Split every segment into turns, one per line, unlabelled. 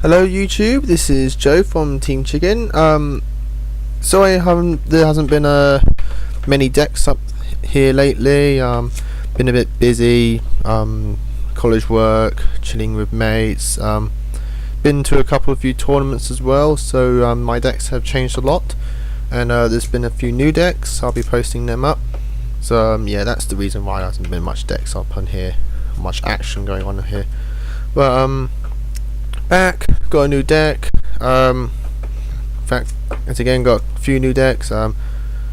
Hello YouTube, this is Joe from Team Chicken. Sorry there hasn't been many decks up here lately. Been a bit busy, college work, chilling with mates, been to a couple of few tournaments as well, so my decks have changed a lot, and there's been a few new decks. I'll be posting them up. So yeah, that's the reason why there hasn't been much decks up on here, much action going on here. But back, got a new deck. In fact, it's again got a few new decks.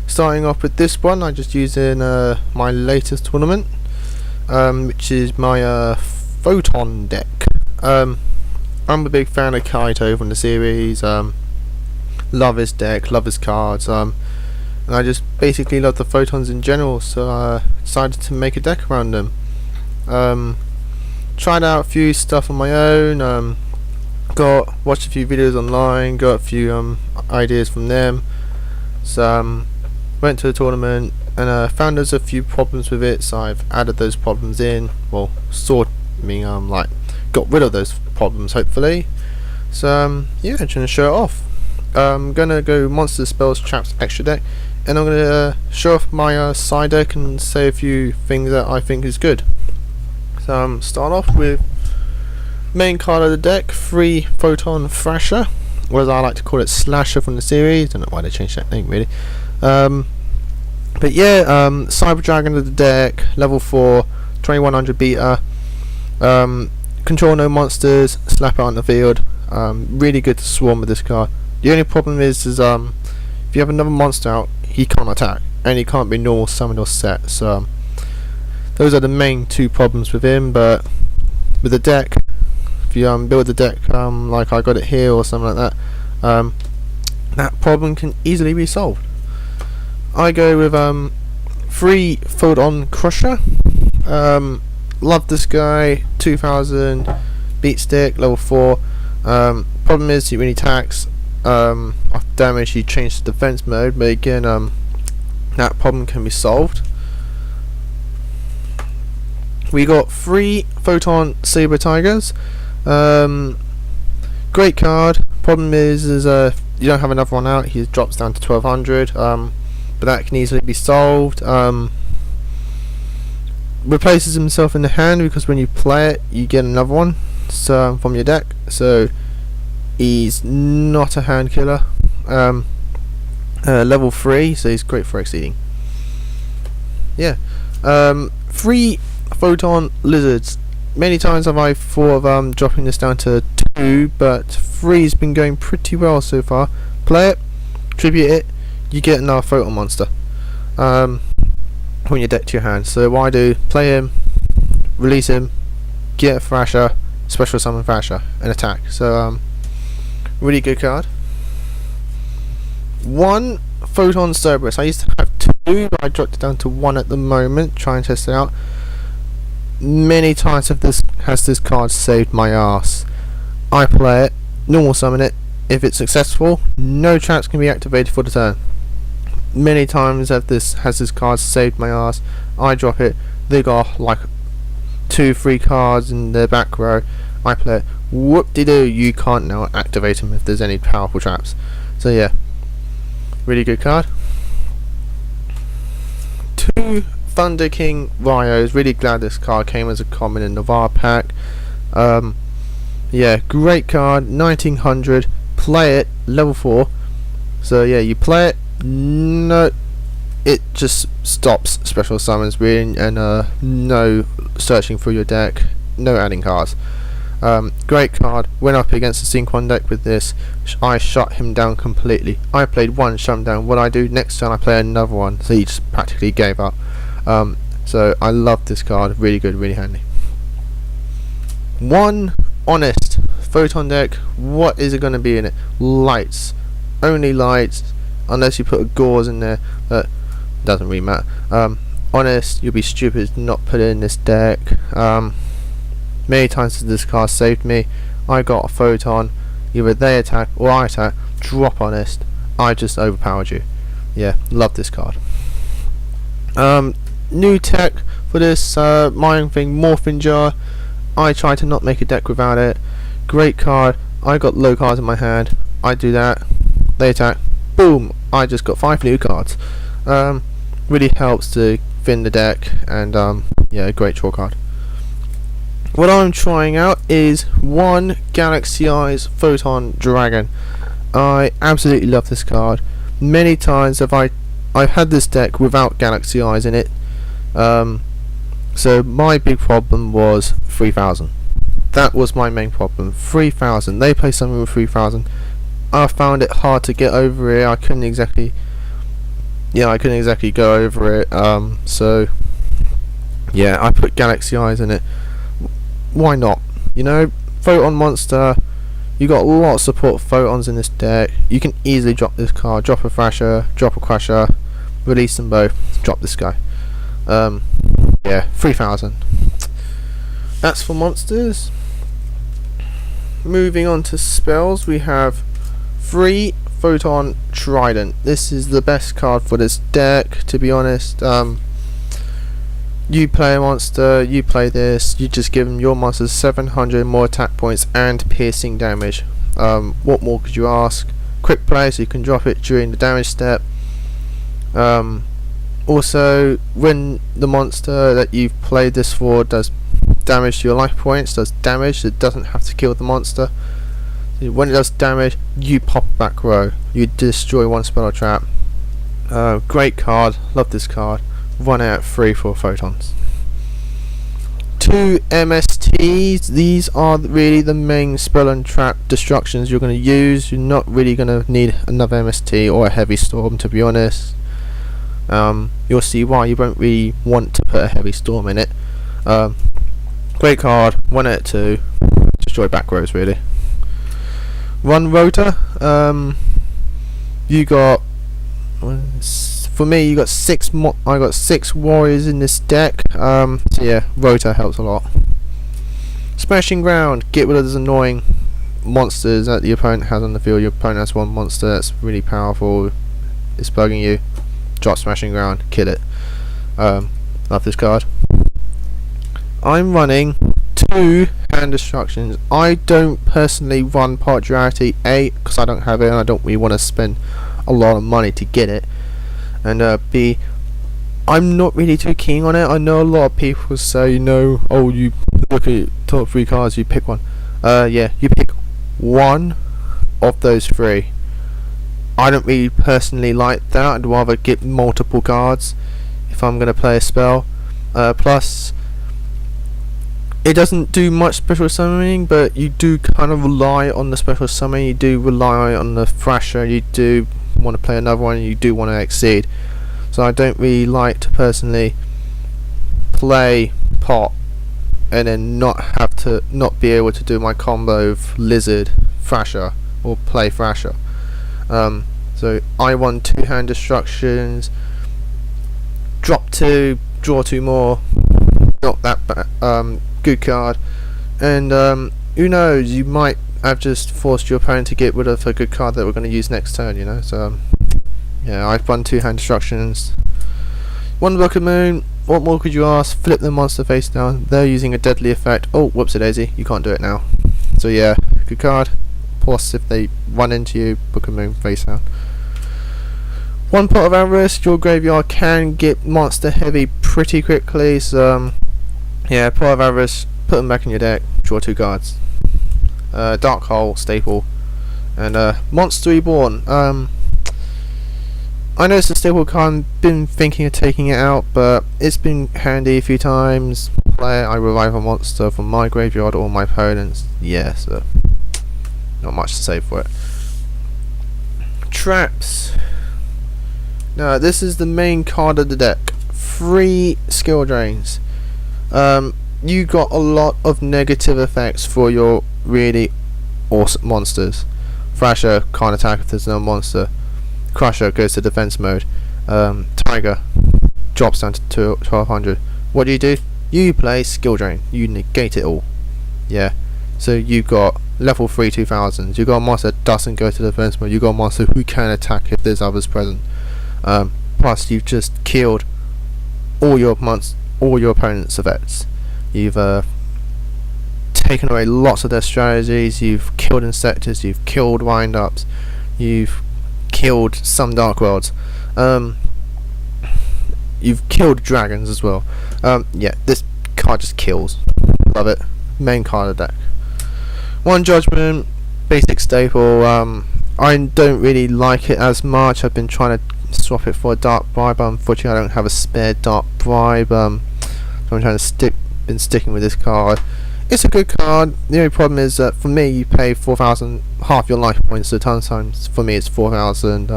Starting off with this one, I just used in my latest tournament, which is my photon deck. I'm a big fan of Kaito from the series. Love his deck, love his cards, and I just basically love the photons in general, so I decided to make a deck around them. Tried out a few stuff on my own, watched a few videos online, got a few ideas from them. So went to the tournament and found there's a few problems with it, so I've added those problems in. Well, got rid of those problems hopefully. So yeah, I'm trying to show it off. I'm gonna go monster spells, traps, extra deck, and I'm gonna show off my side deck and say a few things that I think is good. So start off with main card of the deck, free photon thrasher, or as I like to call it, slasher from the series. Don't know why they changed that name really. But yeah, cyber dragon of the deck, level 4, 2100 beta. Control no monsters, slap out on the field. Really good to swarm with this card. The only problem is if you have another monster out, he can't attack, and he can't be normal summoned or set. So those are the main two problems with him. But with the deck, if you build the deck like I got it here or something like that, that problem can easily be solved. I go with free photon crusher. Love this guy, 2000 beat stick, level 4. Problem is when he attacks, after damage he changes to defense mode, but again that problem can be solved. We got 3 photon saber tigers. Great card. Problem is you don't have another one out. He drops down to 1200, but that can easily be solved. Replaces himself in the hand, because when you play it you get another one from your deck, so he's not a hand killer. Level 3, so he's great for exceeding. Yeah. 3 photon lizards. Many times have I thought of dropping this down to 2, but 3's been going pretty well so far. Play it, tribute it, you get another photon monster when you deck to your hand. So what I do, play him, release him, get a thrasher, special summon thrasher, and attack. So really good card. 1 photon Cerberus. I used to have 2, but I dropped it down to 1 at the moment, try and test it out. Many times has this card saved my ass. I play it, normal summon it. If it's successful, no traps can be activated for the turn. Many times has this card saved my ass. I drop it, they got like 2-3 cards in their back row. I play it, whoop-de-doo, you can't now activate them if there's any powerful traps. So yeah, really good card. 2 Thunder King Ryos. Really glad this card came as a common in the VAR pack. Yeah, great card, 1900. Play it, level 4. So yeah, you play it, no, it just stops special summons really, and no searching through your deck, no adding cards. Great card. Went up against the Synchron deck with this, I shut him down completely. I played 1, shut him down. What I do next turn, I play another one, so he just practically gave up. So I love this card, really good, really handy. 1 honest photon deck. What is it going to be in it? Lights, only lights, unless you put a gauze in there, but doesn't really matter. Honest, you'll be stupid to not put it in this deck. Many times this card saved me. I got a photon, either they attack or I attack, drop honest, I just overpowered you. Yeah, love this card. New tech for this my own thing, Morphin Jar. I try to not make a deck without it. Great card, I got low cards in my hand. I do that. They attack. Boom! I just got 5 new cards. Really helps to thin the deck, and yeah, great draw card. What I'm trying out is one Galaxy Eyes Photon Dragon. I absolutely love this card. Many times I've had this deck without Galaxy Eyes in it. So my big problem was 3000. That was my main problem. 3000. They play something with 3000. I found it hard to get over it. I couldn't exactly go over it. So yeah, I put Galaxy Eyes in it. Why not? You know, Photon Monster. You got a lot of support photons in this deck. You can easily drop this card, drop a Thrasher, drop a Crusher, release them both, drop this guy. Yeah, 3000. That's for monsters. Moving on to spells, we have 3 Photon Trident. This is the best card for this deck, to be honest. You play a monster, you play this, you just give them your monsters 700 more attack points and piercing damage. What more could you ask? Quick play, so you can drop it during the damage step. Also, when the monster that you've played this for does damage to your life points, does damage, it doesn't have to kill the monster. When it does damage, you pop back row. You destroy one spell or trap. Great card, love this card. 1 out of 3 for photons. 2 MSTs. These are really the main spell and trap destructions you're going to use. You're not really going to need another MST or a heavy storm, to be honest. You'll see why you won't really want to put a heavy storm in it. Great card. 1 out of 2. Destroy back rows, really. 1 rotor. You got, for me, you got 6 I got 6 warriors in this deck. So yeah, rotor helps a lot. Smashing ground. Get rid of those annoying monsters that the opponent has on the field. Your opponent has one monster that's really powerful, it's bugging you. Drop smashing ground, kill it. Love this card. I'm running 2 hand destructions. I don't personally run part duality, A, because I don't have it and I don't really want to spend a lot of money to get it, and B, I'm not really too keen on it. I know a lot of people say, you know, oh, you look at your top 3 cards, you pick one. Yeah, you pick one of those 3. I don't really personally like that. I'd rather get multiple cards if I'm going to play a spell. Plus, it doesn't do much special summoning, but you do kind of rely on the special summoning. You do rely on the Thrasher. You do want to play another one. You do want to exceed. So I don't really like to personally play pot and then not be able to do my combo of Lizard Thrasher or play Thrasher. So I won 2 hand destructions, drop 2, draw 2 more. Not that bad. Good card. And who knows, you might have just forced your opponent to get rid of a good card that we're going to use next turn, you know. So yeah, I've won 2 hand destructions. 1 Book of Moon. What more could you ask? Flip the monster face down. They're using a deadly effect. Oh, whoops a daisy, you can't do it now. So yeah, good card. Plus, if they run into you, Book of Moon face down. 1 Pot of Avarice. Your graveyard can get monster heavy pretty quickly. So yeah, Pot of Avarice. Put them back in your deck. Draw 2 cards. Dark Hole staple, and Monster Reborn. I know it's a staple card. I've been thinking of taking it out, but it's been handy a few times. Play it, I revive a monster from my graveyard or my opponent's. Yeah, so not much to say for it. Traps. Now this is the main card of the deck. 3 skill drains. You got a lot of negative effects for your really awesome monsters. Thrasher can't attack if there's no monster. Crusher goes to defense mode. Tiger drops down to 1200. What do? You play skill drain. You negate it all. Yeah. So you got level 3 2000s. You got a monster that doesn't go to defense mode. You got a monster who can attack if there's others present. Plus you've just killed all your opponent's effects. You've taken away lots of their strategies. You've killed Insectors, you've killed Wind-Ups, you've killed some Dark Worlds, you've killed dragons as well. Yeah, this card just kills. Love it. Main card of the deck. One Judgment, basic staple. I don't really like it as much. I've been trying to swap it for a Dark Bribe, but unfortunately I don't have a spare Dark Bribe. So I'm trying to been sticking with this card. It's a good card. The only problem is that for me, you pay 4,000, half your life points. So sometimes for me it's 4,000.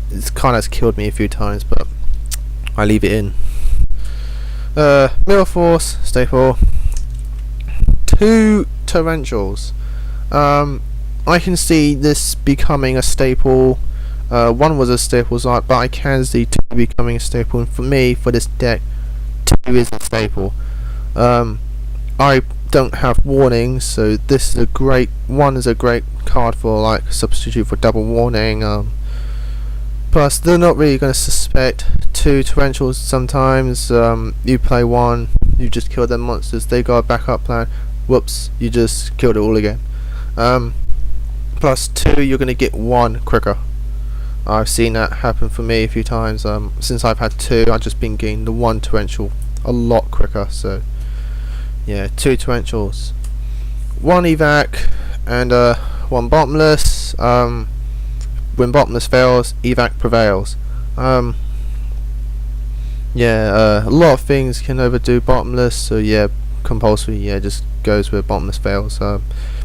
It's kind of killed me a few times, but I leave it in. Mirror Force staple. 2 Torrentials. I can see this becoming a staple. One was a staple, but I can see 2 becoming a staple. And for me, for this deck, 2 is a staple. I don't have warnings, so this is a great one. Is a great card for like substitute for double warning. Plus, they're not really going to suspect 2 Torrentials. Sometimes you play 1, you just kill their monsters. They got a backup plan. Whoops, you just killed it all again. Plus 2, you're going to get 1 quicker. I've seen that happen for me a few times. Since I've had 2, I've just been getting the 1 Torrential a lot quicker. So yeah, 2 Torrentials, 1 evac, and 1 bottomless. When bottomless fails, evac prevails. Yeah, a lot of things can overdo bottomless, so yeah, compulsory, yeah, just goes with bottomless fails.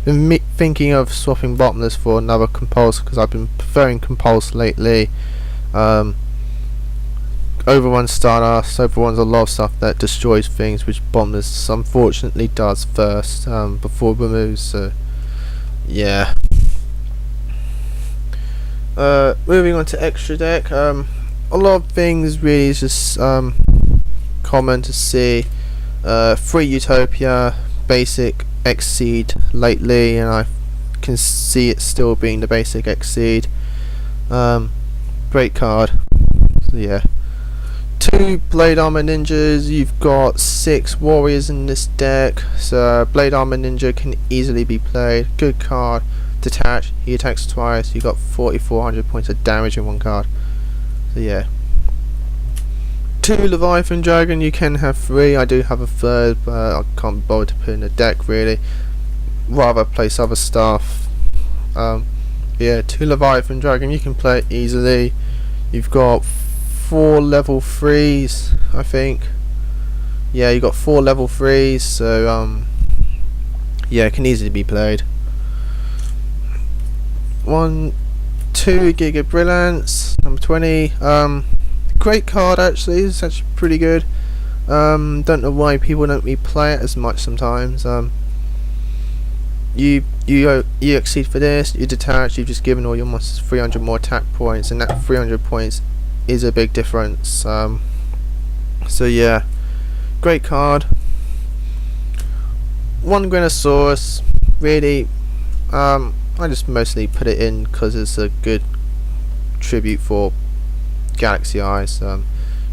Been thinking of swapping bottomless for another compulse, because I've been preferring compulse lately. Overrun Stardust, overruns a lot of stuff that destroys things, which bottomless unfortunately does first, before it removes, so yeah. Moving on to extra deck, a lot of things really is just common to see. 3 Utopia, basic Exceed lately, and I can see it still being the basic Exceed. Great card. So yeah. 2 Blade Armor Ninjas. You've got 6 warriors in this deck, so Blade Armor Ninja can easily be played. Good card. Detach, he attacks twice. You got 4,400 points of damage in 1 card. So yeah. 2 Leviathan Dragon. You can have 3. I do have a 3rd, but I can't bother to put in the deck really. Rather place other stuff. Yeah, 2 Leviathan Dragon. You can play it easily. You've got 4 level 3s, I think. Yeah, you got 4 level 3s. So yeah, it can easily be played. 2 Giga Brilliance, number 20. Great card actually. It's actually pretty good. Don't know why people don't really play it as much sometimes. You exceed for this. You detach. You've just given all your monsters 300 more attack points, and that 300 points is a big difference. So yeah, great card. 1 Granosaurus. Really, I just mostly put it in because it's a good tribute for Galaxy Eyes.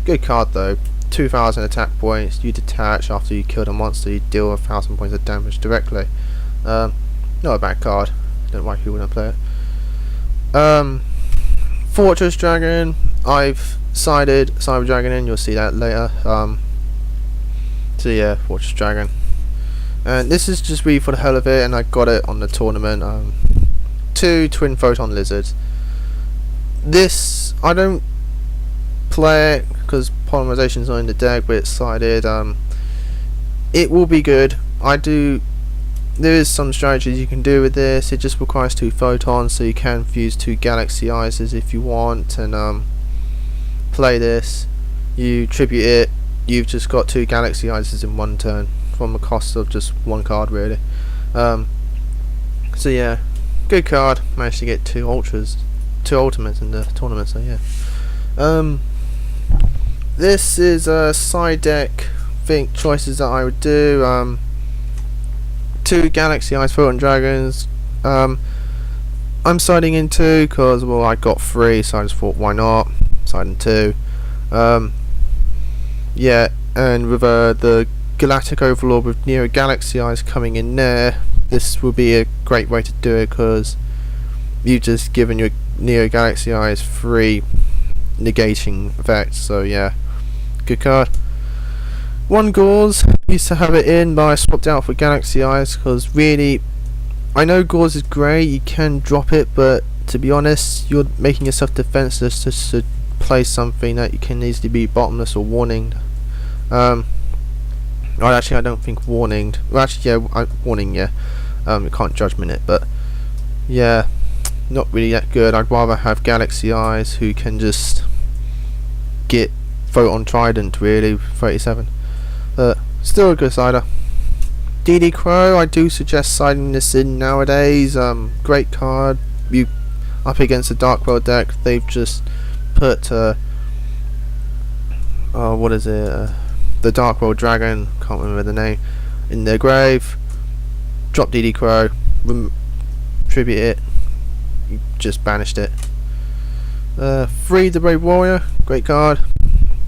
Good card though. 2,000 attack points. You detach after you kill a monster. You deal 1,000 points of damage directly. Not a bad card. Don't know why people don't play it. Fortress Dragon. I've sided Cyber Dragon in. You'll see that later. So yeah, Fortress Dragon. And this is just really for the hell of it, and I got it on the tournament. 2 Twin Photon Lizards. This I don't play it because polymerization is not in the deck, but it's sided. It will be good. There is some strategies you can do with this. It just requires 2 photons, so you can fuse 2 Galaxy Eyes if you want, and play this. You tribute it. You've just got 2 Galaxy Eyes in 1 turn from the cost of just 1 card really. So yeah, good card. Managed to get 2 ultras, 2 ultimates in the tournament. So yeah. This is a side deck choices that I would do. 2 Galaxy Eyes Photon Dragons. I'm siding in 2 because, well, I got 3, so I just thought why not side in 2. Yeah, and with the Galactic Overlord with Neo Galaxy Eyes coming in there, this will be a great way to do it, because you've just given your Neo Galaxy Eyes 3 negating effects. So yeah, good card. One Gauze, used to have it in, but I swapped out for Galaxy Eyes because really, I know Gauze is great, you can drop it, but to be honest, you're making yourself defenseless just to play something that you can easily be bottomless or warning. Actually, I don't think warning. Well, actually, yeah, warning. Yeah, you can't judgment it, but yeah, not really that good. I'd rather have Galaxy Eyes, who can just get Photon Trident, really, 37. But still a good sider. DD Crow, I do suggest siding this in nowadays. Great card. You up against the Dark World deck, they've just put what is it? The Dark World Dragon, can't remember the name, in their grave. Drop DD Crow, tribute it, you just banished it. Free the Brave Warrior, great card.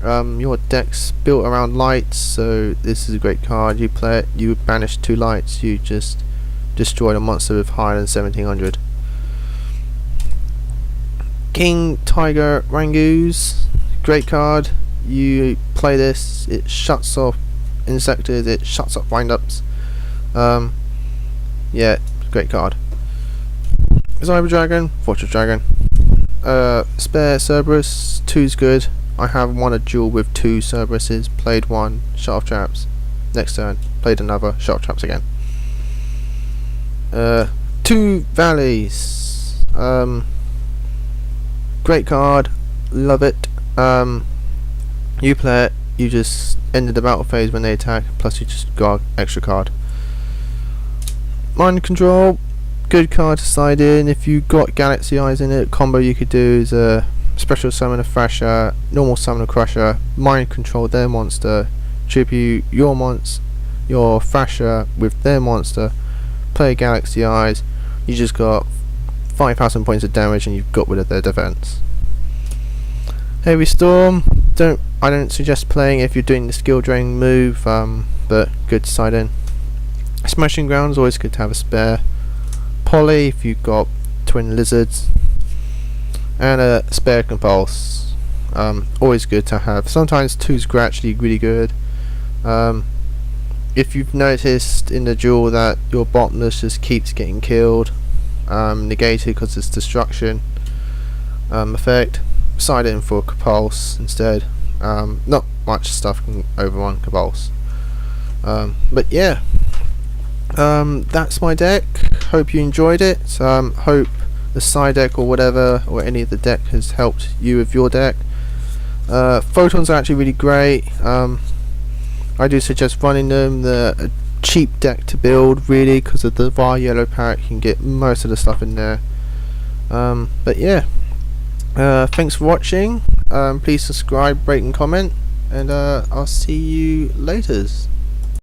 Your deck's built around lights, so this is a great card. You play it, you banish 2 lights, you just destroyed a monster with higher than 1700. King Tiger Rangoose, great card. You play this, it shuts off Insectors, it shuts up wind-ups. Yeah, great card. Cyber Dragon, Fortress Dragon. Spare Cerberus, 2's good. I have won a duel with 2 Cerberuses, played 1, shut off traps. Next turn, played another, shut off traps again. 2 Valleys. Great card, love it. You play it, you just ended the battle phase when they attack, plus you just got extra card. Mind Control, good card to side in. If you got Galaxy Eyes in it, combo you could do is a special summon a Thrasher, normal summon a Crusher, Mind Control their monster, tribute your Thrasher with their monster, play Galaxy Eyes, you just got 5,000 points of damage and you've got rid of their defense. Heavy Storm, I don't suggest playing if you're doing the skill drain move, but good to side in. Smashing Grounds, always good to have a spare. Poly, if you've got Twin Lizards, and a spare Compulse, always good to have. Sometimes 2's actually really good. If you've noticed in the duel that your bottomless just keeps getting killed, negated because it's destruction effect, side in for Compulse instead. Not much stuff can overrun Compulse. But yeah, that's my deck. Hope you enjoyed it. Hope the side deck or whatever, or any of the deck has helped you with your deck. Photons are actually really great. I do suggest running them. They're a cheap deck to build, really, because of the VAR yellow pack. You can get most of the stuff in there. But yeah, thanks for watching. Please subscribe, rate and comment, and I'll see you laters.